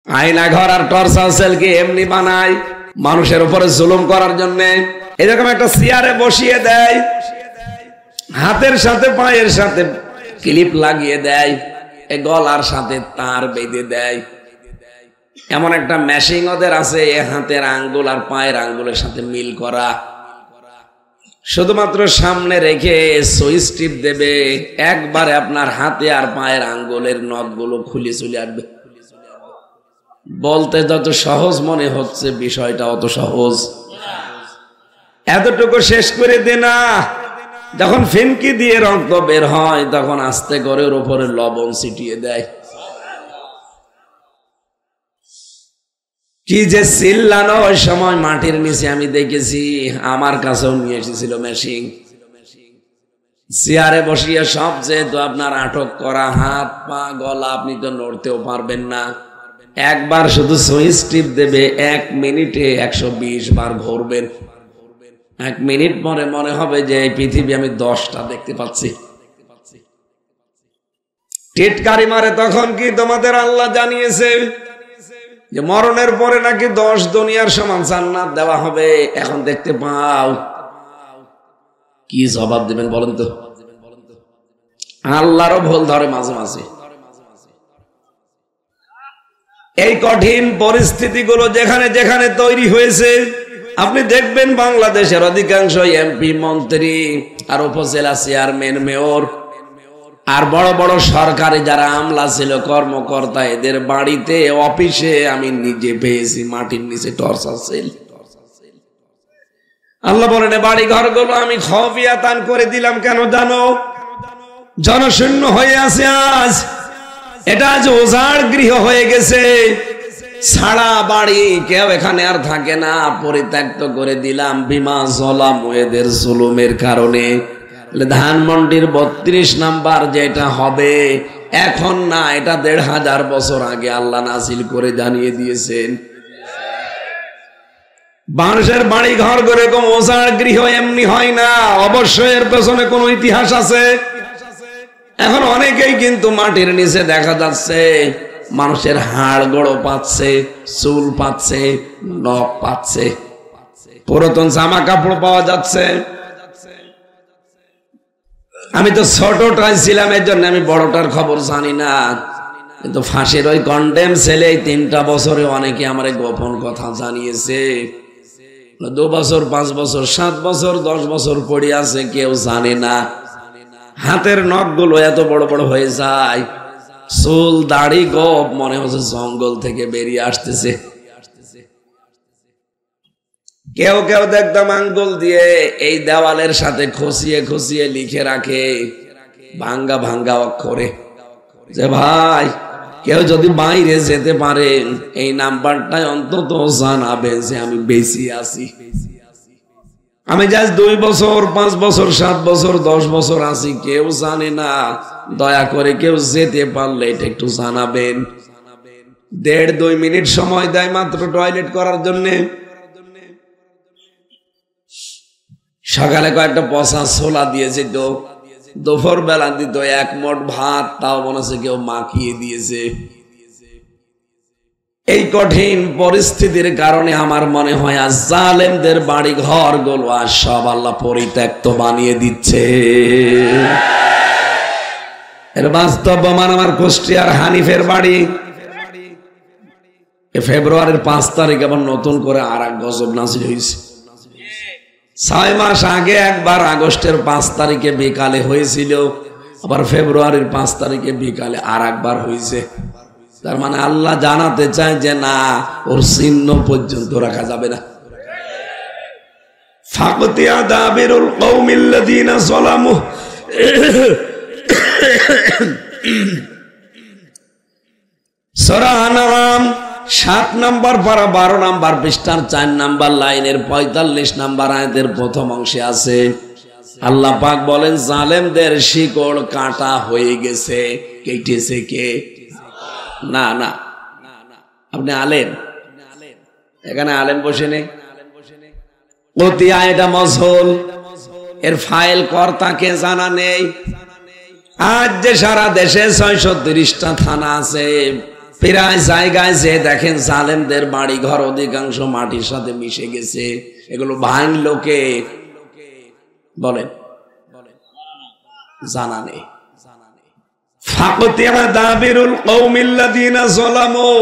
আয়না ঘর আর টর্চার সেলকে এমনি বানায় মানুষের উপরে জুলুম করার জন্য। এরকম একটা চেয়ারে বসিয়ে দেয়, হাতের সাথে পায়ের সাথে ক্লিপ লাগিয়ে দেয়, গলার সাথে তার বেঁধে দেয়। এমন একটা মেশিন ওদের আছে, হাতের আঙ্গুল আর পায়ের আঙ্গুলের সাথে মিল করা। শুধুমাত্র সামনে রেখে সুইচ টিপ দেবে, একবারে আপনার হাতে আর পায়ের আঙ্গুলের নখগুলো খুলে চলে আসবে। বলতে যত সহজ মনে হচ্ছে, বিষয়টা অত সহজ। এতটুকু শেষ করে দে না, যখন ফিনকি দিয়ে রক্ত বের হয় তখন আস্তে করে ওর উপরে লবণ ছিটিয়ে দেয়। কি যে চিল্লানো ওই সময় মাটির নিচে আমি দেখেছি, আমার কাছেও নিয়ে এসেছিল মেশিন। চেয়ারে বসিয়ে সব যেহেতু আপনার আটক করা, হাত পা গলা, আপনি তো নড়তেও পারবেন না। একবার শুধু সুইচ টিপ দেবে, 1 মিনিটে 120 বার ঘুরবেন। 1 মিনিট পরে মনে হবে যে এই পৃথিবী আমি 10টা দেখতে পাচ্ছি। টিটকারি মারে তখন কি তোমাদের আল্লাহ জানিয়েছে যে মরণের পরে নাকি 10 দুনিয়ার সমান জান্নাত দেওয়া হবে? এখন দেখতে পাও, কি জবাব দিবেন বলেন তো? আল্লাহরও ভুল ধরে মাঝে মাঝে। এই কঠিন পরিস্থিতিগুলো যেখানে যেখানে তৈরি হয়েছে, আপনি দেখবেন বাংলাদেশের অধিকাংশ এমপি, মন্ত্রী আর উপজেলা চেয়ারম্যান, মেয়র আর বড় বড় সরকারি যারা আমলা ছিল, কর্মকর্তা, এদের বাড়িতে অফিসে আমি নিজে পেয়েছি মাটির নিচে টর্চার সেল। আল্লাহ বলেন বাড়ি ঘরগুলো আমি খফিয়াতান করে দিলাম। কেন জানো? জনশূন্য হয়ে আছে আজ। এটা আজ ওজাড় গৃহ হয়ে গেছে, ছাড়া বাড়ি, কেউ এখানে আর থাকে না, পরিত্যক্ত করে দিলাম। বিমা জলাম, এদের জুলুমের কারণে। ধানমন্ডির 32 নাম্বার যেটা হবে এখন না, এটা 1500 বছর আগে আল্লাহ নাজিল করে জানিয়ে দিয়েছেন। মানুষের বাড়ি ঘর করে এরকম ওজাড় গৃহ এমনি হয় না, অবশ্যই এর পেছনে কোনো ইতিহাস আছে। এখন অনেকেই কিন্তু মাটির নিচে দেখা যাচ্ছে মানুষের হাড় গোড়ো পাচ্ছে, চুল পাচ্ছে, নখ পাচ্ছে, পুরাতন জামা কাপড় পাওয়া যাচ্ছে। আমি তো ছোটটাই ছিলাম, এর জন্য আমি বড়টার খবর জানি না। কিন্তু ফাঁসির ওই কন্ডেম ছেলে 3টা বছরে অনেকে আমার গোপন কথা জানিয়েছে। 2 বছর, 5 বছর, 7 বছর, 10 বছর পড়ে আছে, কেউ জানে না। হাতের নখগুলো এত বড় বড় হয়ে যায়, চুল দাড়ি গোপ মনে হচ্ছে জঙ্গল থেকে বেরিয়ে আসতেছে। কেউ কেউ দেখতাম আঙ্গুল দিয়ে এই দেওয়ালের সাথে খসিয়ে খসিয়ে লিখে রাখে ভাঙ্গা ভাঙ্গা অক্ষরে যে ভাই কেউ যদি বাইরে যেতে পারেন এই নাম্বারটাই অন্তত জানাবেন যে আমি বেশি আছি। আমি জাস্ট 2 বছর, 5 বছর, 7 বছর, 10 বছর আছি, কেউ জানে না। দয়া করে কেউ যেতে পারলে এটা একটু জানাবেন। 1.5-2 মিনিট সময় দেয় মাত্র টয়লেট করার জন্য। সকালে কয়েকটা পচা ছোলা দিয়েছে, তো দুপুর বেলা দিত 1 মোট ভাত, তাও মনে হচ্ছে কেউ মাখিয়ে দিয়েছে। এই কঠিন পরিস্থিতির কারণে আমার মনে হয় আজ জালেমদের বাড়ি ঘর গুলো আর সব আল্লাহ পরিত্যক্ত বানিয়ে দিচ্ছে। এর বাস্তব প্রমাণ আমার কুষ্টিয়ার হানিফের বাড়ি। ফেব্রুয়ারির 5 তারিখ আবার নতুন করে আর এক গজব নাজিল হয়েছে। 6 মাস আগে একবার আগস্টের 5 তারিখে বিকালে হয়েছিল, আবার ফেব্রুয়ারির 5 তারিখে বিকালে আর একবার হয়েছে। তার মানে আল্লাহ জানাতে চায় যে না, ওর চিহ্ন পর্যন্ত রাখা যাবে না। ফাকতিয়া দাবিরুল কওমিল্লাযিনা যালামু, সূরা আনআম 7 নম্বর পারা 12 নম্বর পৃষ্ঠার 4 নম্বর লাইনের 45 নম্বর আয়াতের প্রথম অংশে আছে আল্লাহ পাক বলেন জালেমদের শিকড় কাটা হয়ে গেছে। কেটেছে কে? না না, আপনি আলেম, এখানে আলেম বসে নেই। কতিয়া এটা মজহুল, এর ফাইল কর্তাকে জানা নেই। আজ যে সারা দেশে 630টা থানা আছে, প্রায় জায়গায় যে দেখেন জালেমদের বাড়ি ঘর অধিকাংশ মাটির সাথে মিশে গেছে। এগুলো ভাঙলো কে? বলেন, জানা নেই। ফাকতিয়া দাবিরুল কওমিল্লাযিনা যালামু,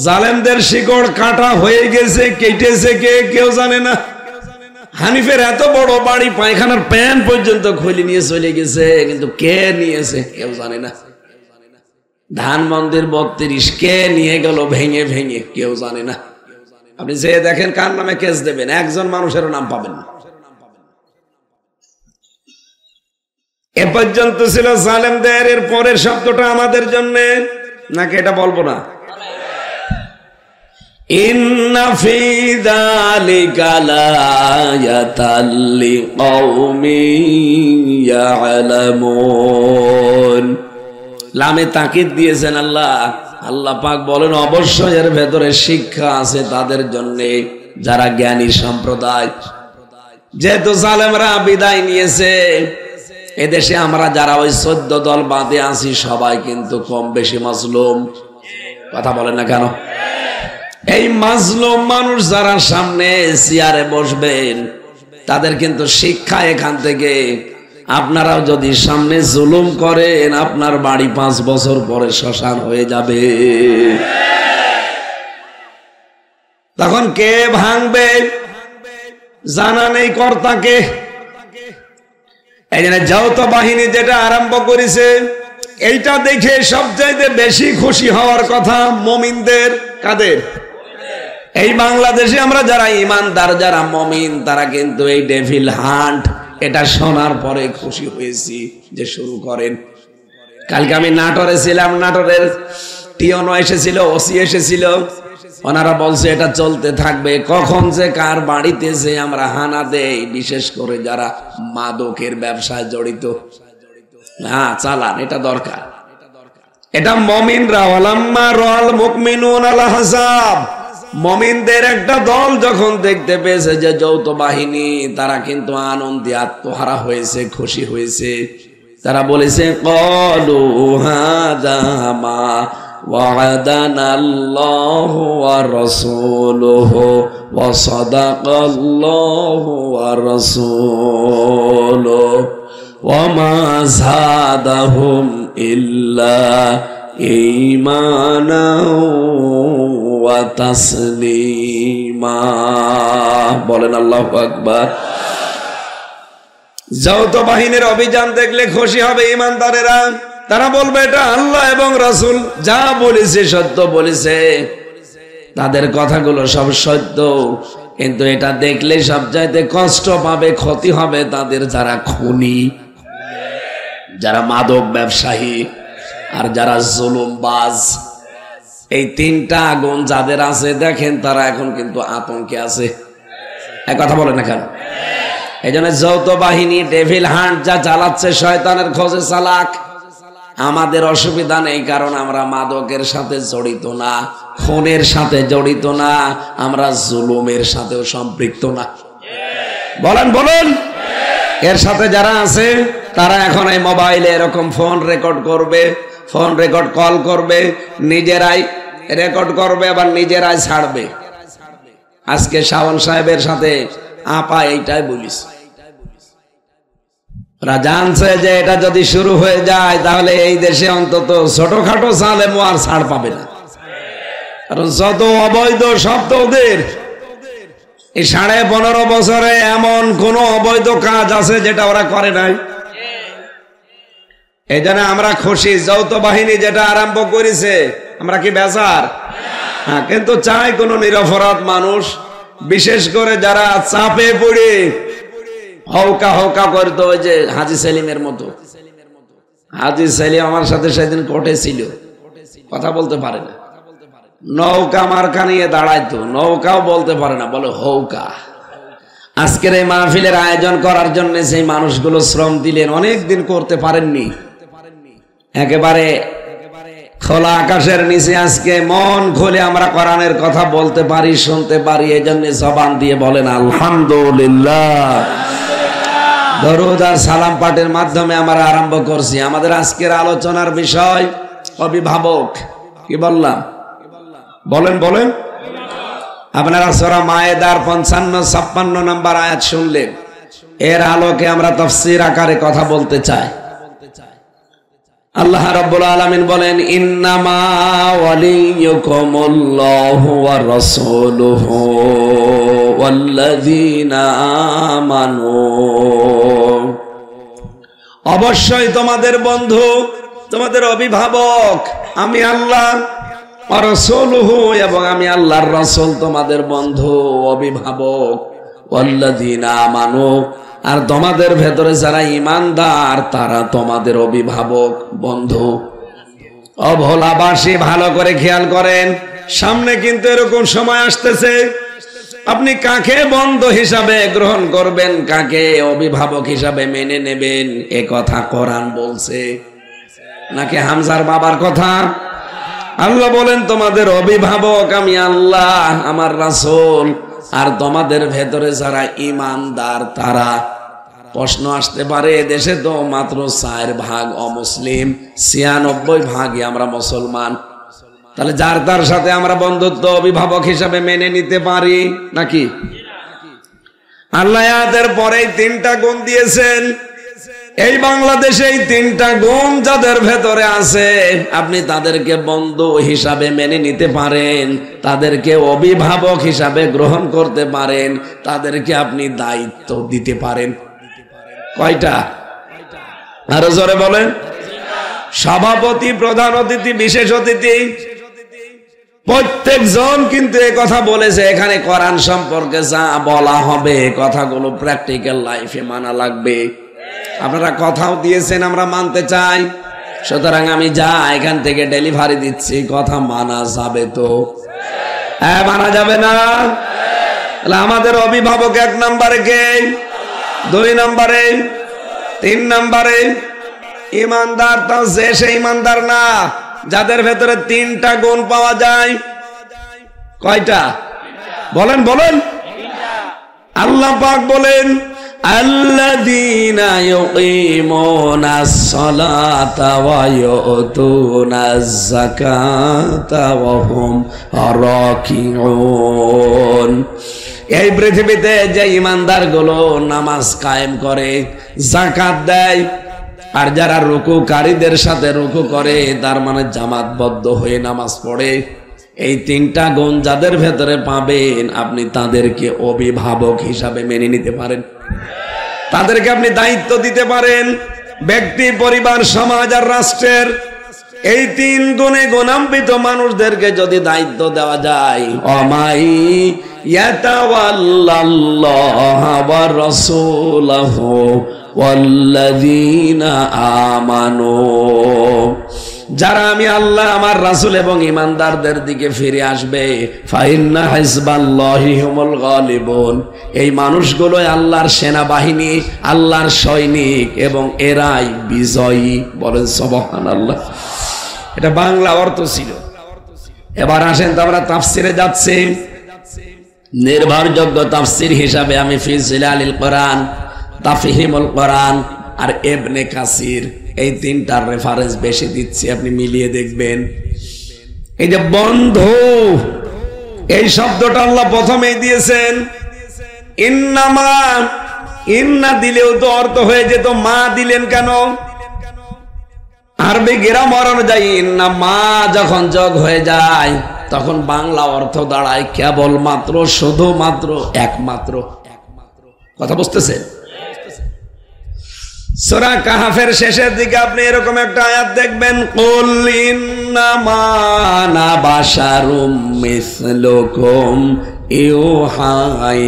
জালেমদের শিকড় কাটা হয়ে গেছে, কেটেছে কে? কেউ জানে না। হানিফের এত বড় বাড়ি, পায়খানার প্যান পর্যন্ত খুলে নিয়ে চলে গেছে, কিন্তু কে নিয়েছে কেউ জানে না। ধানমন্দির 32 কে নিয়ে গেল ভেঙে ভেঙে? কেউ জানে না। আপনি যে দেখেন কার নামে কেস দেবেন, একজন মানুষেরও নাম পাবেন না। এ পর্যন্ত ছিল জালেমদের। এর পরের শব্দটা আমাদের জন্য, নাকি এটা বলবো না? ইন্না ফি যালিকা লায়াতাল লিকওমিন ইয়ালামুন। লামে তাকিদ দিয়েছেন আল্লাহ। আল্লাহ পাক বলেন অবশ্যই এর ভেতরে শিক্ষা আছে তাদের জন্য যারা জ্ঞানী সম্প্রদায়। যেহেতু জালেমরা বিদায় নিয়েছে, এদেশে আমরা যারা ওই 14 দল বাদে আছি সবাই কিন্তু কম বেশি মাজলুম। কথা বলেন না কেন? এই মাজলুম মানুষ যারা সামনে চেয়ারে বসবেন, তাদের কিন্তু শিক্ষা এখান থেকে, আপনারাও যদি সামনে জুলুম করেন আপনার বাড়ি 5 বছর পরে শ্মশান হয়ে যাবে। তখন কে ভাঙবে জানা নেই কর্তাকে। এই জন্য যৌথ বাহিনী যেটা আরম্ভ করেছে, এইটা দেখে সবচাইতে বেশি খুশি হওয়ার কথা মুমিনদের। কাদের? এই বাংলাদেশে আমরা যারা ইমানদার, যারা মুমিন, তারা কিন্তু এই ডেভিল হান্ট এটা শোনার পরে খুশি হয়েছি যে শুরু করেন। কালকে আমি নাটোরে ছিলাম, নাটোরের টিওনো এসেছিল, ওসি এসেছিল, ওনারা বলছে এটা চলতে থাকবে। কখন যে কার বাড়িতে যে আমরা হানা দেই, বিশেষ করে যারা মাদকের ব্যবসায় জড়িত, না চালান, এটা দরকার। এটা মুমিনরা, ওয়ালাম্মা রাল মুমিনুন আল আহজাব, মুমিনদের একটা দল যখন দেখতে পেয়েছে যে যৌথ বাহিনী, তারা কিন্তু আনন্দে আত্মহারা হয়েছে, খুশি হয়েছে। তারা বলেছে ক্বালু হাযা মা ওয়া'দানাল্লাহু ওয়া রাসূলুহু ওয়া সাদাকাল্লাহু ওয়া রাসূলুহু ওয়া মা যাদাহুম ইল্লা ঈমানা ওয়া তাসলিমা। বলেন আল্লাহু আকবার। যৌথ বাহিনীর অভিযান দেখলে খুশি হবে ইমানদারেরা। তারা বলবে এটা আল্লাহ এবং রাসূল যা বলেছে সত্য বলেছে, তাদের কথাগুলো সব সত্য। কিন্তু এটা দেখলে সবচাইতে কষ্ট পাবে, ক্ষতি হবে তাদের যারা খুনি, যারা মাদক ব্যবসায়ী, আর যারা জুলুমবাজ। এই 3টা আগুন যাদের আছে দেখেন, তারা এখন কিন্তু আতঙ্কে আছে। এক কথা বলে না কেন? এই জন্য যৌথ বাহিনী ডেভিল হান্ট যা চালাচ্ছে, শয়তানের খোঁজে চালাক। আমাদের অসুবিধা নেই, কারণ আমরা মাদকের সাথে জড়িত না, খুনের সাথে জড়িত না, আমরা জুলুমের সাথেও সম্পৃক্ত না। বলেন বলুন। এর সাথে যারা আছে তারা এখন এই মোবাইলে এরকম ফোন রেকর্ড করবে, ফোন রেকর্ড কল করবে, নিজেরাই রেকর্ড করবে, আবার নিজেরাই ছাড়বে। আজকে শাওন সাহেবের সাথে আপা এইটাই বলিস, ওরা জানছে যে এটা যদি শুরু হয়ে যায় তাহলে এই দেশে অন্তত ছোটখাটো জালেম আর ছাড় পাবে না। কারণ যত অবৈধ সব তো ওদের। এই 15.5 বছরে এমন কোন অবৈধ কাজ আছে যেটা ওরা করে নাই? এই জন্য আমরা খুশি, যৌথ বাহিনী যেটা আরম্ভ করেছে, আমরা কি বেজার? হ্যাঁ, কিন্তু চাই কোন নিরপরাধ মানুষ, বিশেষ করে যারা চাপে পড়ে হৌকা হৌকা করতো, ওই যে হাজী সেলিমের মতো। হাজী সেলিম আমার সাথে সেদিন কোর্টে ছিল, কথা বলতে পারে না, নৌকা মার্কা নিয়ে দাঁড়াইতো, নৌকাও বলতে পারে না, বলে হৌকা। আজকের এই মাহফিলের আয়োজন করার জন্য সেই মানুষগুলো শ্রম দিলেন, অনেক দিন করতে পারেননি। একেবারে খোলা আকাশের নিচে আজকে মন খুলে আমরা কোরআনের কথা বলতে পারি, শুনতে পারি। এই জন্য জবান দিয়ে বলেন আলহামদুলিল্লাহ। দরুদ আর সালাম পাঠের মাধ্যমে আমরা আরম্ভ করছি। আমাদের আজকের আলোচনার বিষয় অভিভাবক। কি বললাম? বলেন বলেন। আপনারা সূরা মায়েদার 55-56 নম্বর আয়াত শুনলেন। এর আলোকে আমরা তাফসীর আকারে কথা বলতে চাই। আল্লাহ রাব্বুল আলামিন বলেন, ইন্নামা ওয়ালিয়ুকুমুল্লাহু ওয়া রাসূলুহু ওয়াল্লাযীনা আমানু। অবশ্যই তোমাদের বন্ধু, তোমাদের অভিভাবক আমি আল্লাহ, ওয়া রাসূলুহু এবং আমি আল্লাহর রাসূল তোমাদের বন্ধু অভিভাবক, ওয়াল্লাযীনা আমানু আর তোমাদের ভেতরে যারা ঈমানদার তারা তোমাদের অভিভাবক বন্ধু। অভোলাবাসী ভালো করে খেয়াল করেন, সামনে কিন্তু এরকম সময় আসতেছে আপনি কাকে বন্ধু হিসাবে গ্রহণ করবেন, কাকে অভিভাবক হিসাবে মেনে নেবেন, এ কথা কোরআন বলছে নাকি হামজার বাবার কথা? আল্লাহ বলেন তোমাদের অভিভাবক আমি আল্লাহ, আমার রাসূল আর তোমাদের ভেতরে যারা ঈমানদার তারা। প্রশ্ন আসতে পারে, দেশে তো মাত্র 4% অমুসলিম, 96% আমরা মুসলমান, তাহলে যার তার সাথে আমরা বন্ধুত্ব অভিভাবক হিসাবে মেনে নিতে পারি নাকি? আল্লাহ আয়াতের পরেই 3টা গুণ দিয়েছেন। এই বাংলাদেশে এই 3টা গুণ যাদের ভেতরে আছে আপনি তাদেরকে বন্ধু হিসাবে মেনে নিতে পারেন, তাদেরকে অভিভাবক হিসাবে গ্রহণ করতে পারেন, তাদেরকে আপনি দায়িত্ব দিতে পারেন। কয়টা? আরো জোরে বলেন। সভাপতি, প্রধান অতিথি, বিশেষ অতিথি প্রত্যেকজন কিন্তু এই কথা বলেছে। এখানে কোরআন সম্পর্কে যা বলা হবে কথাগুলো প্র্যাকটিক্যাল লাইফে মানা লাগবে। আপনারা কথাও দিয়েছেন আমরা মানতে চাই, সুতরাং আমি যা এখান থেকে ডেলিভারি দিচ্ছি কথা মানা যাবে তো? হ্যাঁ, মানা যাবে না? আমাদের অভিভাবক 1 নম্বরে কে, 2 নম্বরে, 3 নম্বরে ঈমানদার। তাও যে সে ঈমানদার না, যাদের ভেতরে 3টা গুণ পাওয়া যায়। কয়টা? বলেন বলেন। আল্লাহ পাক বলেন, আল্লাযীনা ইউকিমুনাস সালাতা ওয়া ইউতুনাজ যাকাতা ওয়া হুম রাকিউন। এই পৃথিবীতে যে ঈমানদার গুলো নামাজ কায়েম করে, যাকাত দেয়, আর যারা রুকুকারীদের সাথে রুকু করে, তার মানে জামাতবদ্ধ হয়ে নামাজ পড়ে, এই 3টা গুণ যাদের ভেতরে পাবেন আপনি তাদেরকে অভিভাবক হিসাবে মেনে নিতে পারেন, তাদেরকে আপনি দায়িত্ব দিতে পারেন, ব্যক্তি, পরিবার, সমাজ আর রাষ্ট্রের। এই 3 গুণে গুণান্বিত মানুষদেরকে যদি দায়িত্ব দেওয়া যায়, অমাই ইয়াতাওয়াল্লাল্লাহা ওয়া রাসূলাহু ওয়াল্লাযীনা আমানু, যারা আমি আল্লাহ, আমার রাসূল এবং ঈমানদারদের দিকে ফিরে আসবে, ফাইন্না হিজবাল্লাহি হুমুল গালিবুন, এই মানুষগুলোই আল্লাহর সেনাবাহিনী, আল্লাহর সৈনিক এবং এরাই বিজয়ী। বলেন সুবহানাল্লাহ। এটা বাংলা অর্থ ছিল। এবার আসেন তো আমরা তাফসিরে যাচ্ছি। নির্ভরযোগ্য তাফসির হিসাবে আমি ফি জিলালিল কোরআন, তাফহিমুল কোরআন আর ইবনে কাসির এই 3টার রেফারেন্স বেশি দিচ্ছি, আপনি মিলিয়ে দেখবেন। এই যে বন্ধু, এই শব্দটা আল্লাহ প্রথমেই দিয়েছেন। ইন্নামা, ইন্না দিলেও তো অর্থ হয়ে যেত, মা দিলেন কেন? আরবি গ্রামার অনুযায়ী ইন্না মা যখন যোগ হয়ে যায় তখন বাংলা অর্থ দাঁড়ায় কেবলমাত্র, শুধুমাত্র, একমাত্র। কথা বুঝতেছেন? সূরা কাহফের শেষের দিকে আপনি এরকম একটা আয়াত দেখবেন, কুল ইন্নামা আনা বাশারুম মিসলুকুম ইউহা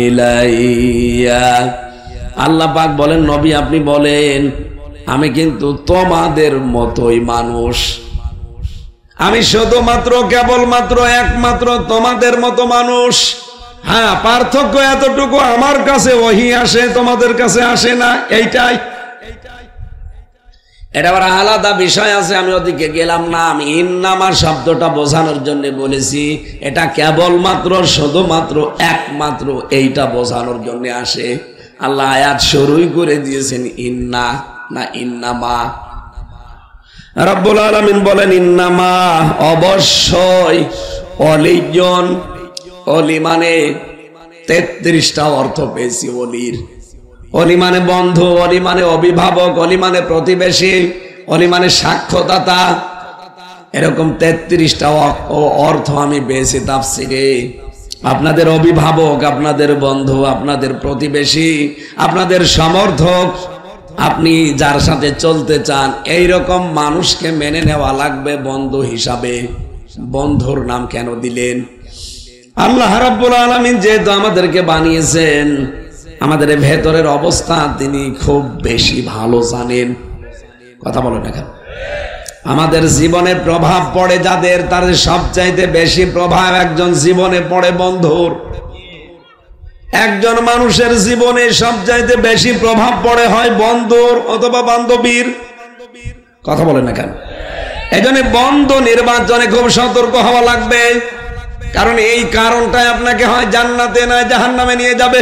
ইলাইয়া। আল্লাহ পাক বলেন, নবী আপনি বলেন আমি কিন্তু তোমাদের মতোই মানুষ, আমি শুধুমাত্র, কেবলমাত্র, একমাত্র তোমাদের মতো মানুষ। হ্যাঁ, পার্থক্য এতটুকু, আমার কাছে ওহী আসে, তোমাদের কাছে আসে না, এইটাই। এটা আবার আলাদা বিষয় আছে, আমি ওদিকে গেলাম না। আমি ইন্নামার শব্দটা বোঝানোর জন্য বলেছি, এটা কেবলমাত্র, শুধুমাত্র, একমাত্র এইটা বোঝানোর জন্য আসে। আল্লাহ আয়াত শুরুই করে দিয়েছেন ইন্না, না ইন্নামা। রব্বুল আলামিন বলেন ইন্নামা অবশ্যই অলিজন, অলি মানে 33টা অর্থ পেয়েছি অলির। অলি মানে বন্ধু, অলি মানে অভিভাবক, অলি মানে প্রতিবেশী, অলি মানে সাক্ষ্যদাতা, এরকম 33টা অর্থ আমি পেয়েছি তাফসিরে। আপনাদের অভিভাবক, আপনাদের বন্ধু, আপনাদের প্রতিবেশী, আপনাদের সমর্থক, আপনি যার সাথে চলতে চান এইরকম মানুষকে মেনে নেওয়া লাগবে বন্ধু হিসাবে। বন্ধুর নাম কেন দিলেন? আল্লাহ রাব্বুল আলামিন যেহেতু আমাদেরকে বানিয়েছেন, আমাদের ভেতরের অবস্থা তিনি খুব বেশি ভালো জানেন। কথা বলো না কেন? আমাদের জীবনে প্রভাব পড়ে যাদের, তাদের সবচাইতে বেশি প্রভাব একজন জীবনে পড়ে বন্ধুর। একজন মানুষের জীবনে সবচাইতে বেশি প্রভাব পড়ে হয় বন্ধুর অথবা বান্ধবীর। কথা বলেন না কেন? এজন্য বন্ধু নির্বাচনে খুব সতর্ক হওয়া লাগবে, কারণ এই কারণটাই আপনাকে হয় জান্নাতে না জাহান্নামে নিয়ে যাবে।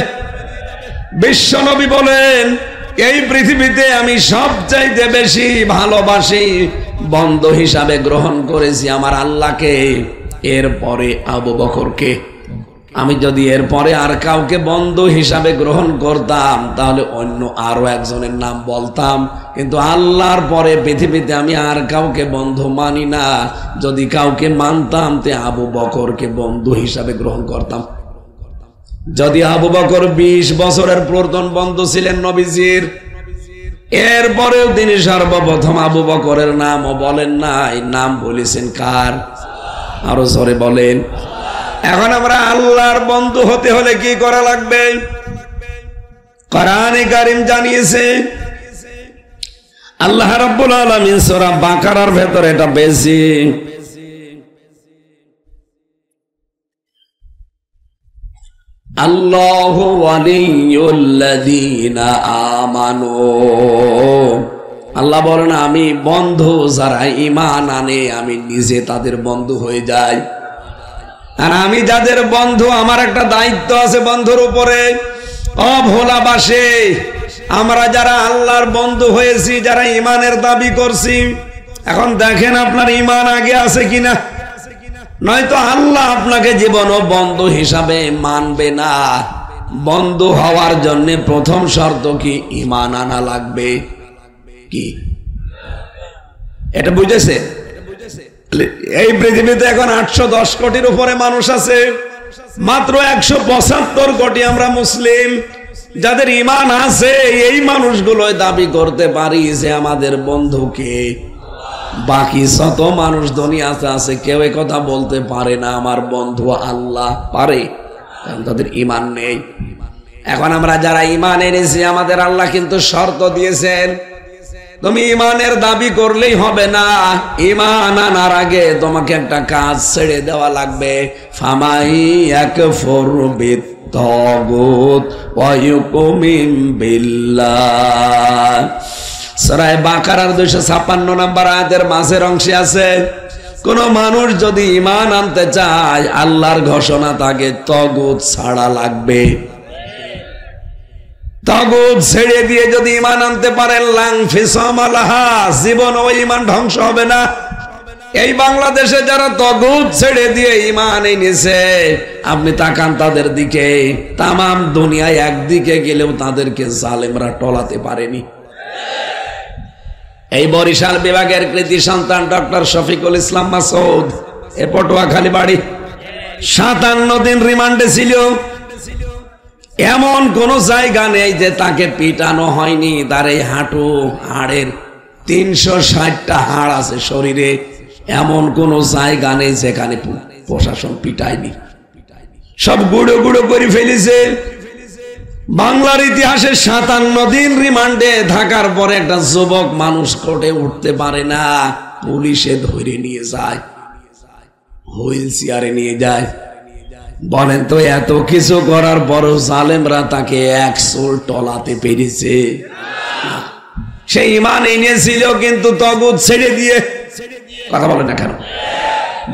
বিশ্বনবী বলেন এই পৃথিবীতে আমি সবচাইতে বেশি ভালোবাসি, বন্ধু হিসাবে গ্রহণ করেছি আমার আল্লাহকে, এরপরে আবু বকরকে। আমি যদি এরপরে আর কাউকে বন্ধু হিসাবে গ্রহণ করতাম তাহলে অন্য আরো একজনের নাম বলতাম, কিন্তু আল্লাহর পরে পৃথিবীতে আমি আর কাউকে বন্ধু মানি না। যদি কাউকে মানতাম তে আবু বকরকে বন্ধু হিসাবে গ্রহণ করতাম। যদি আবু বকর 20 বছরের প্রথম বন্ধু ছিলেন নবীজির, এরপরেও তিনি সর্বপ্রথম আবু বকরের নামও বলেন নাই, নাম বলেছেন কার? আরো জোরে বলেন। এখন আমরা আল্লাহর বন্ধু হতে হলে কি করা লাগবে? কোরআনে কারীম জানিয়েছে, আল্লাহ রাব্বুল আলামিন সূরা বাকারার ভেতরে এটা বেশি, আল্লাহু ওয়ালিয়ুল্লাযীনা আমানু, আল্লাহ বলেন আমি বন্ধু যারা ঈমান আনে আমি নিজে তাদের বন্ধু হয়ে যাই। আর আমি যাদের বন্ধু, আমার একটা দায়িত্ব আছে বন্ধুর উপরে। অভোলাবাসে আমরা যারা আল্লাহর বন্ধু হয়েছি, যারা ঈমানের দাবি করছি, এখন দেখেন আপনার ঈমান আগে আছে কিনা, নয়তো আল্লাহ আপনাকে জীবনও বন্ধু হিসাবে মানবে না। বন্ধু হওয়ার জন্য প্রথম শর্ত কি? ঈমান আনা লাগবে। কি এটা বুঝেছে? এই পৃথিবীতে এখন 810 কোটির উপরে মানুষ আছে, মাত্র 175 কোটি আমরা মুসলিম। যাদের ঈমান আছে এই মানুষগুলো দাবি করতে পারি যে আমাদের বন্ধুকে। বাকি যত মানুষ দুনিয়াতে আছে কেউ এই কথা বলতে পারে না আমার বন্ধু আল্লাহ। পারে? কারণ তাদের ঈমান নেই। এখন আমরা যারা ঈমান এনেছি, আমাদের আল্লাহ কিন্তু শর্ত দিয়েছেন, তুমি ঈমানের দাবি করলেই হবে না, ঈমান আনার আগে তোমাকে একটা কাজ ছেড়ে দেওয়া লাগবে। ফামাই ইয়াকফুর বিত্তাগুত ওয়া ইউমিন বিল্লাহ, সূরা বাকারার 256 নম্বর আয়াতের মাঝের অংশে আছে, কোন মানুষ যদি ঈমান আনতে চায় আল্লাহর ঘোষণা তাকে তাগুত ছাড়া লাগবে। তাগুত ছেড়ে দিয়ে যদি ঈমান আনতে পারেন লাং ফিসামালাহা, জীবন ওই ঈমান ধ্বংস হবে না। এই বাংলাদেশে যারা তাগুত ছেড়ে দিয়ে ঈমান এনেছে, আপনি তাকান তাদের দিকে, তামাম দুনিয়ায় একদিকে গেলেও তাদেরকে জালেমরা টলাতে পারেনি। এই বরিশাল বিভাগের কৃতি সন্তান ডক্টর শফিকুল ইসলাম মাসুদ, এ পটুয়াখালী বাড়ি, 57 দিন রিমান্ডে ছিল। এমন কোন জায়গা নেই যে তাকে পিটানো হয়নি। তার এই হাঁটু হাড়ের 360টা হাড় আছে শরীরে, এমন কোন জায়গা নেই যেখানে প্রশাসন পিটায়নি। সব গুঁড়ো গুঁড়ো করে ফেলেছে। বাংলার ইতিহাসে 57 দিন রিমান্ডে থাকার পরে একটা যুবক মানুষ কোর্টে উঠতে পারে না, পুলিশে ধরে নিয়ে যায়, হুইল চেয়ারে নিয়ে যায়। বলেন তো এত কিছু করার পরও জালেমরা তাকে এক চুল টলাতে পেরেছে? সে ঈমান এনেছিল কিন্তু তাগুত ছেড়ে দিয়ে। কথা বলেন না কেন?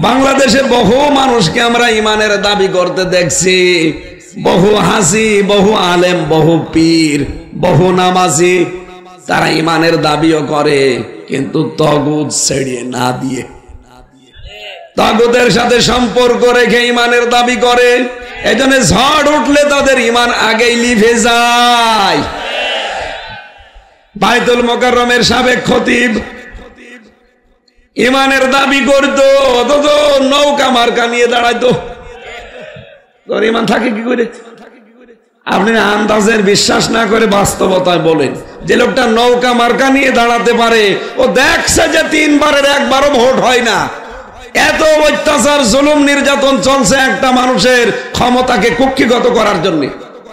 বাংলাদেশে বহু মানুষকে আমরা ঈমানের দাবি করতে দেখছি, বহু হাসি, বহু আলেম, বহু পীর, বহু নামাজি, তারা ইমানের দাবিও করে, কিন্তু তাগুত ছেড়ে না দিয়ে তাগুতের সাথে সম্পর্ক রেখে ইমানের দাবি করে। এজন্য ঝড় উঠলে তাদের ইমান আগেই লিভে যায়। বাইতুল মোকাররমের সাবেক খতিব ইমানের দাবি করতো, অথচ নৌকা মার্কা নিয়ে দাঁড়াইতো। তোর ইমান থাকে কি করে? আপনি আন্দাজের বিশ্বাস না করে বাস্তবতায় বলেন, যে লোকটা নৌকা মার্কা নিয়ে দাঁড়াতে পারে, ও দেখছে যে 3 বারের 1 বারও ভোট হয় না। এত অত্যাচার, জুলুম, নির্যাতন চলছে একটা মানুষের ক্ষমতাকে কুক্ষিগত করার জন্য।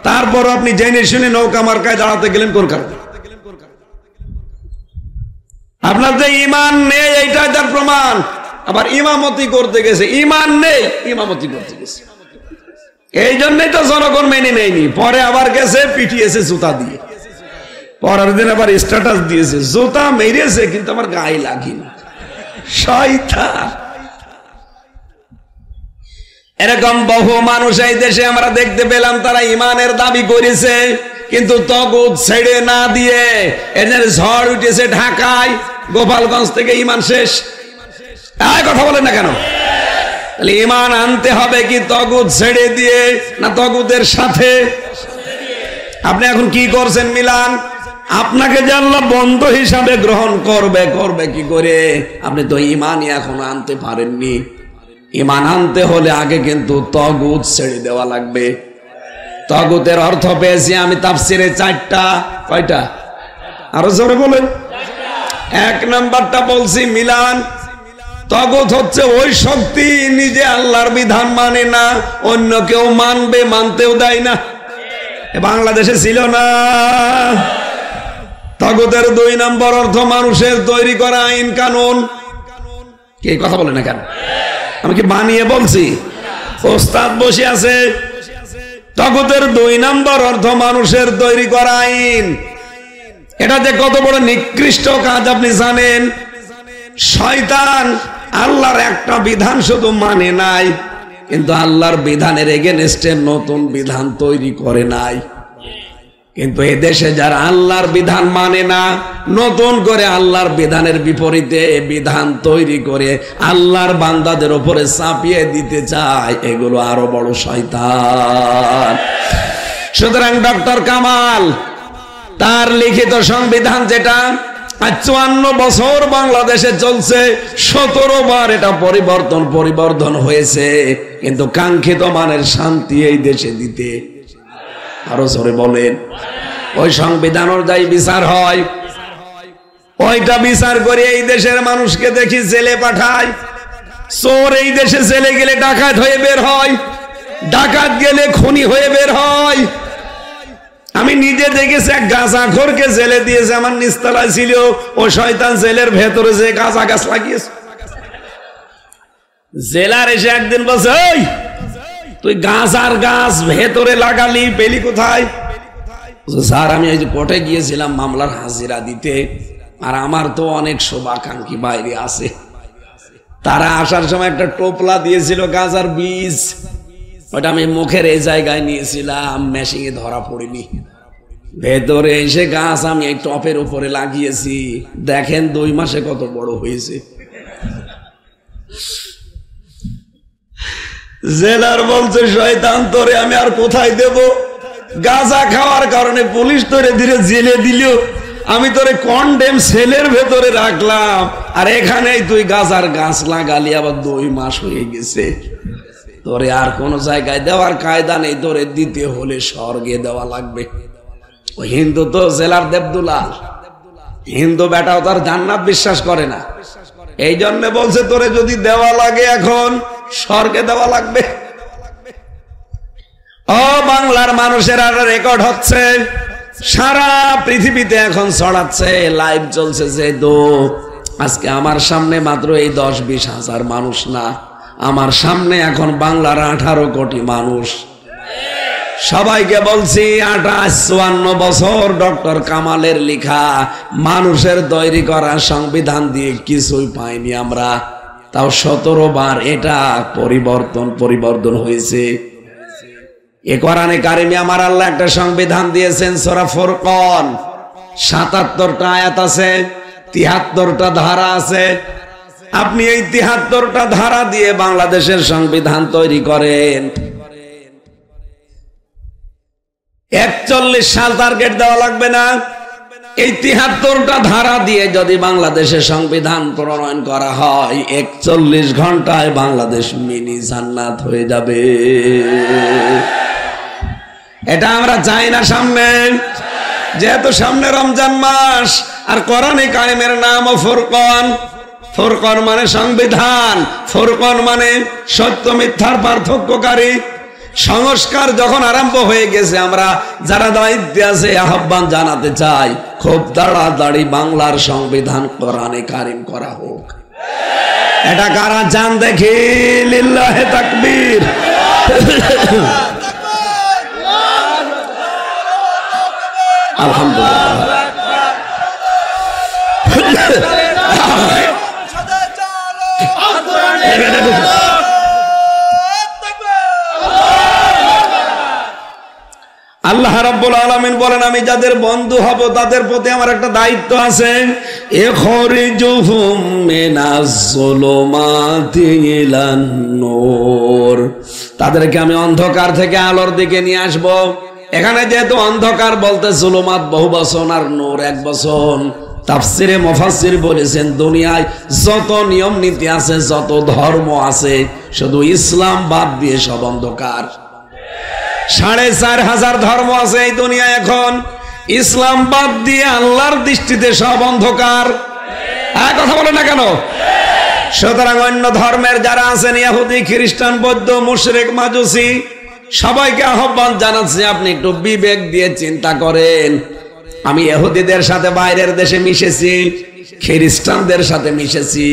তারপর আপনি জেনে শুনে নৌকা মার্কায় দাঁড়াতে গেলেন কোন কারণে? আপনার যে ইমান নেই এইটাই তার প্রমাণ। আবার ইমামতি করতে গেছে, ইমান নেই, ইমামতি করতে গেছে। এই জন্যই তো জনগণ মেনে নেয়নি। পরে আবার গেছে, পিটিয়েছে জুতা দিয়ে। পরের দিন আবার স্ট্যাটাস দিয়েছে, জুতা মেরেছে কিন্তু আমার গায়ে লাগেনি। শয়তান। এরকম বহু মানুষ এই দেশে আমরা দেখতে পেলাম, তারা ইমানের দাবি করেছে কিন্তু তাগুত ছেড়ে না দিয়ে। এদের ঝড় উঠেছে ঢাকায়, গোপালগঞ্জ থেকে ইমান শেষ। কথা বলেন না কেন? তাহলে ইমান আনতে হবে কি তাগুত ছেড়ে দিয়ে, না তাগুতের সাথে? আপনি এখন কি করছেন মিলান? আপনাকে যে আল্লাহ বন্ধু হিসাবে গ্রহণ করবে কি করে? আপনি তো ইমানই এখন আনতে পারেননি। ইমান আনতে হলে আগে কিন্তু তাগুত ছেড়ে দেওয়া লাগবে। তাগুতের অর্থ পেয়েছি আমি তাফসিরে 4টা। কয়টা? আরো জোরে বলেন। 1 নাম্বারটা বলছি মিলান, তাগুত হচ্ছে ওই শক্তি নিজে আল্লাহর বিধান মানে না, অন্য কেউ মানবে, মানতেও দেয় না। বাংলাদেশে ছিল না। তাগুতের 2 নম্বর অর্থ মানুষের তৈরি করা আইন কানুন। কি কথা বলে না কেন? আমি কি বানিয়ে বলছি? ওস্তাদ বসে আছে। তাগুতের 2 নম্বর অর্থ মানুষের তৈরি করা আইন। এটা যে কত বড় নিকৃষ্ট কাজ আপনি জানেন? শয়তান আল্লাহর একটা বিধান শুধু মানে নাই, কিন্তু আল্লাহর বিধানের এগেনস্টে নতুন বিধান তৈরি করে নাই। কিন্তু এদেশে যারা আল্লাহর বিধান মানে না, নতুন করে আল্লাহর বিধানের বিপরীতে বিধান তৈরি করে আল্লাহর বান্দাদের উপরে চাপিয়ে দিতে চায়, এগুলো আরো বড় শয়তান। সুতরাং ডক্টর কামাল তার লিখিত সংবিধান যেটা 54 বছর বাংলাদেশে চলছে, 17 বার এটা পরিবর্তন হয়েছে, কিন্তু কাঙ্ক্ষিত মানের শান্তি এই দেশে দিতে, আরো জোরে বলেন, ওই সংবিধান অনুযায়ী বিচার হয়। ওইটা বিচার করে এই দেশের মানুষকে দেখি জেলে পাঠায়। চোর এই দেশে জেলে গেলে ডাকাত হয়ে বের হয়, ডাকাত গেলে খুনি হয়ে বের হয়। আমি নিজে দেখেছি, এক গাঁজাখোরকে জেলে দিয়েছে, আমার নিচতলায় ছিল। ও শয়তান জেলের ভেতরে যে গাঁজা গাছ লাগিয়েছে। জেলার এসে একদিন বলছে, ওই তুই গাঁজার গাছ ভেতরে লাগালি, পেলি কোথায়? স্যার আমি এই যে কোর্টে গিয়েছিলাম মামলার হাজিরা দিতে, আর আমার তো অনেক শুভাকাঙ্ক্ষী বাইরে আছে, তারা আসার সময় একটা টোপলা দিয়েছিল গাঁজার বীজ, ওটা আমি মুখের এই জায়গায় নিয়েছিলাম, মেশিনে ধরা পড়িনি। ভেতরে এসে গাছ আমি এই টপের উপরে লাগিয়েছি, দেখেন 2 মাসে কত বড় হয়েছে। জেলার বলছে, শয়তান তোরে আমি আর কোথায় দেব? গাঁজা খাওয়ার কারণে পুলিশ তোরে ধীরে জেলে দিল, আমি তোরে কন্ডেম সেলের ভেতরে রাখলাম, আর এখানেই তুই গাঁজার গাছ লাগালি, আবার 2 মাস হয়ে গেছে। তোরে আর কোন জায়গায় দেওয়ার কায়দা নেই, তোরে দিতে হলে স্বর্গে দেওয়া লাগবে। ওই হিন্দু তো জেলার দেবদুলাল, হিন্দু বেটাও তার জান্নাত বিশ্বাস করে না, এই জন্য বলছে তোরে যদি দেওয়া লাগে এখন স্বর্গে দেওয়া লাগবে। ও বাংলার মানুষের আর রেকর্ড হচ্ছে, সারা পৃথিবীতে এখন ছড়াচ্ছে, লাইভ চলছে। যেহেতু আজকে আমার সামনে মাত্র এই 10-20 হাজার মানুষ না, আমার সামনে এখন বাংলার 18 কোটি মানুষ। সবাইকে বলছি, 58-54 বছর ডক্টর কামালের লেখা মানুষের তৈরি করা সংবিধান দিয়ে কিছুই পাইনি আমরা, তাও 17 বার এটা পরিবর্তন হয়েছে। এ কোরআনে কারিমে আমার আল্লাহ একটা সংবিধান দিয়েছেন, সূরা ফুরকান 77টা আয়াত আছে, 73টা ধারা আছে। আপনি এই 73টা ধারা দিয়ে বাংলাদেশের সংবিধান তৈরি করেন, 41 সাল টার্গেট দেওয়া লাগবে না। এই 73টা ধারা দিয়ে যদি বাংলাদেশের সংবিধান প্রণয়ন করা হয়, 41 ঘন্টায় বাংলাদেশ মিনি জান্নাত হয়ে যাবে। এটা আমরা চাই না সামনে, যেহেতু সামনে রমজান মাস, আর কোরআনে কারিমের নাম ফুরকান। ফুরকান মানে সংবিধান, ফুরকান মানে সত্য মিথ্যার পার্থক্যকারী। সংস্কার যখন আরম্ভ হয়ে গেছে, আমরা যারা দায়িত্বে আছে আহ্বান জানাতে চাই, খুব তাড়াতাড়ি বাংলার সংবিধান কোরআনে কারিম করা হোক। এটা কারা চান দেখি? লিল্লাহে তাকবীর। আলহামদুলিল্লাহ। আল্লাহ রাব্বুল আলামিন বলেন, আমি যাদের বন্ধু হব তাদের প্রতি আমার একটা দায়িত্ব আছে। ইখরিজুহুম মিনাজ যুলুমাতি ইলান নূর, তাদেরকে আমি অন্ধকার থেকে আলোর দিকে নিয়ে আসব। এখানে যেহেতু অন্ধকার বলতে যুলুমাত বহু বচন আর নূর এক বচন, তাফসিরে মুফাসসির বলেছেন দুনিয়ায় যত নিয়ম নীতি আছে, যত ধর্ম আছে, শুধু ইসলাম বাদ দিয়ে সব অন্ধকার। 4500 ধর্ম আছে এই দুনিয়ায় এখন, ইসলাম বাদ দিয়ে আল্লাহর দৃষ্টিতে সব অন্ধকার। কথা বলে না কেন? সুতরাং অন্য ধর্মের যারা আছেন, ইহুদি, খ্রিস্টান, বৌদ্ধ, মুশরিক, মাজুসি, সবাইকে আহ্বান জানাচ্ছি, আপনি একটু বিবেক দিয়ে চিন্তা করেন। আমি ইহুদিদের সাথে বাইরের দেশে মিশেছি, খ্রিস্টানদের সাথে মিশেছি,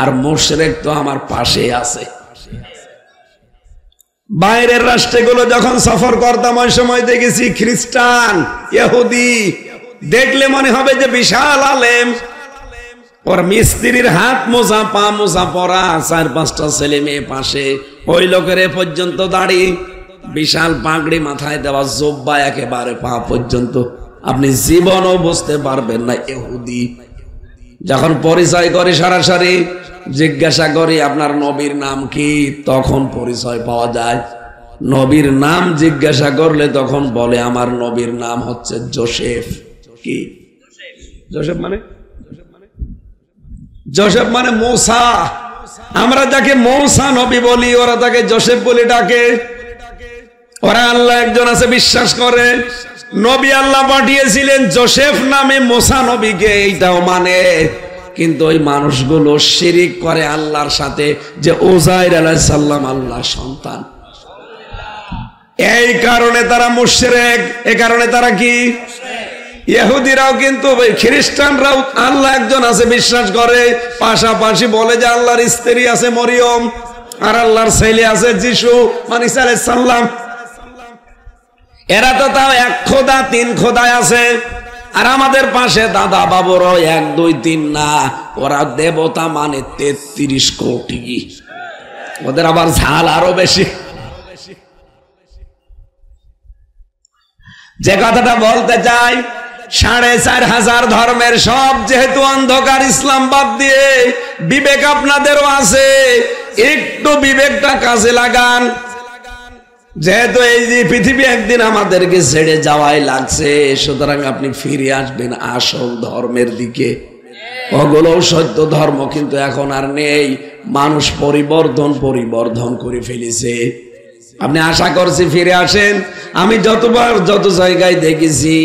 আর মুশরিক তো আমার পাশে আছে। বাইরের রাষ্ট্রগুলো যখন সফর করতাম, ওই সময় দেখেছি খ্রিস্টান, ইহুদি দেখলে মনে হবে যে বিশাল আলেম। ওর মিস্ত্রির হাত মোজা, পা মোজা পরা, 4-5টা ছেলে মেয়ে পাশে, ওই লোকের এ পর্যন্ত দাড়ি, বিশাল পাগড়ি মাথায় দেওয়া, জুব্বা একেবারে পা পর্যন্ত। আপনি জীবনও বুঝতে পারবেন না ইহুদি। যখন পরিচয় করি সরাসরি, জিজ্ঞাসা করি আপনার নবীর নাম কি, তখন পরিচয় পাওয়া যায়। নবীর নাম জিজ্ঞাসা করলে তখন বলে আমার নবীর নাম হচ্ছে জোসেফ। কি জোসেফ মানে? জোসেফ মানে মূসা। আমরা যাকে মূসা নবী বলি, ওরা তাকে জোসেফ বলে ডাকে। ওরা আল্লাহ একজন আছে বিশ্বাস করে, নবী আল্লাহ পাঠিয়েছিলেন জোসেফ নামে মূসা নবীকে, এইটাও মানে। কিন্তু ওই মানুষগুলো শিরিক করে আল্লাহর সাথে, যে উযাইর আলাইহিস সালাম আল্লাহর সন্তান। এই কারণে তারা মুশরিক, এই কারণে তারা কি? ইহুদিরাও কিন্তু খ্রিস্টানরাও আল্লাহ একজন আছে বিশ্বাস করে, পাশাপাশি বলে যে আল্লাহর স্ত্রী আছে মরিয়ম, আর আল্লাহর ছেলে আছে যিশু মানে ঈসা আলাইহিস সালাম। এরা তো তাও 1 খোদা 3 খোদায় আছে। আর আমাদের পাশে দাদা বাবুরাও 1 2 3 না, ওরা দেবতা মানে 33 কোটি। ওদের আবার ঝাল আরো বেশি। যে কথাটা বলতে চাই, 4500 ধর্মের সব যেহেতু অন্ধকার, ইসলাম বাদ দিয়ে বিবেক আপনাদেরও আছে, একটু বিবেকটা কাজে লাগান। যেহেতু এই যে পৃথিবী একদিন আমাদেরকে ছেড়ে যাওয়াই লাগছে, সুতরাং আপনি ফিরে আসবেন আসল ধর্মের দিকে। ওগুলো সত্য ধর্ম কিন্তু এখন আর নেই, মানুষ পরিবর্ধন করে ফেলেছে। আপনি আশা করছি ফিরে আসেন। আমি যতবার যত জায়গায় দেখেছি,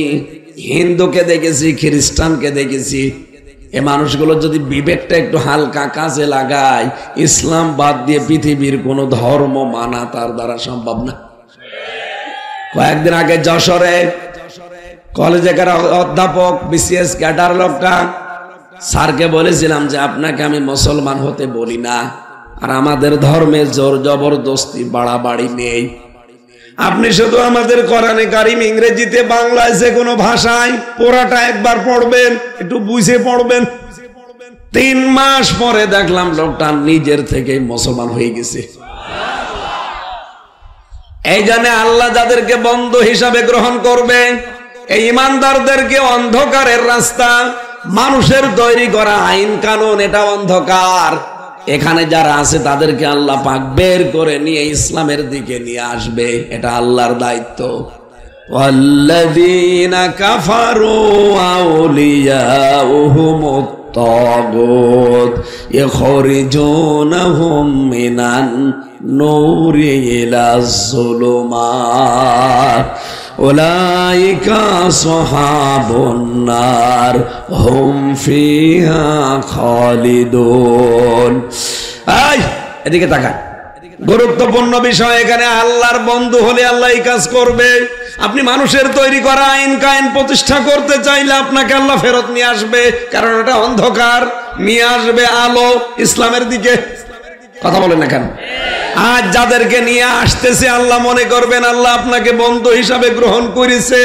হিন্দুকে দেখেছি, খ্রিস্টানকে দেখেছি, এ মানুষগুলো যদি বিবেকটা একটু হালকা কাজে লাগায়, ইসলাম বাদ দিয়ে পৃথিবীর কোন ধর্ম মানা তার দ্বারা সম্ভব না। কয়েকদিন আগে যশোরে কলেজের অধ্যাপক, বিসিএস ক্যাডার লোকটা, স্যারকে বলেছিলাম যে আপনাকে আমি মুসলমান হতে বলি না, আর আমাদের ধর্মে জোর জবরদস্তি বাড়াবাড়ি নেই। আপনি শুধু আমাদের কোরআনে কারিম ইংরেজিতে, বাংলায়, যে কোনো ভাষায় পুরাটা একবার পড়বেন, একটু বুঝে পড়বেন। 3 মাস পরে দেখলাম লোকটা নিজের থেকে মুসলমান হয়ে গেছে। এই জন্য আল্লাহ যাদেরকে বন্ধু হিসাবে গ্রহণ করবে, এই ইমানদারদেরকে অন্ধকারের রাস্তা, মানুষের তৈরি করা আইন কানুন, এটা অন্ধকার। এখানে যারা আছে তাদেরকে আল্লাহ পাক বের করে নিয়ে ইসলামের দিকে নিয়ে আসবে, এটা আল্লাহর দায়িত্ব। ওয়াল্লাযীনা কাফারু আউলিয়াউহুমুত তাগুত ইখরিজুনাহুম মিনান নূরি ইলাজ যুলুমাত উলাইকা আসহাবুন নার হুম ফিহা খালিদুন। এই এদিকে তাকান, গুরুত্বপূর্ণ বিষয় এখানে। আল্লাহর বন্ধু হলে আল্লাহ এই কাজ করবে। আপনি মানুষের তৈরি করা আইন কায়েন প্রতিষ্ঠা করতে চাইলে আপনাকে আল্লাহ ফেরত নিয়ে আসবে, কারণ এটা অন্ধকার, নিয়ে আসবে আলো ইসলামের দিকে। কথা বলেন না কেন? আজ যাদেরকে নিয়ে আসতেছে আল্লাহ মনে করবেন আল্লাহ আপনাকে বন্ধু হিসাবে গ্রহণ করেছে।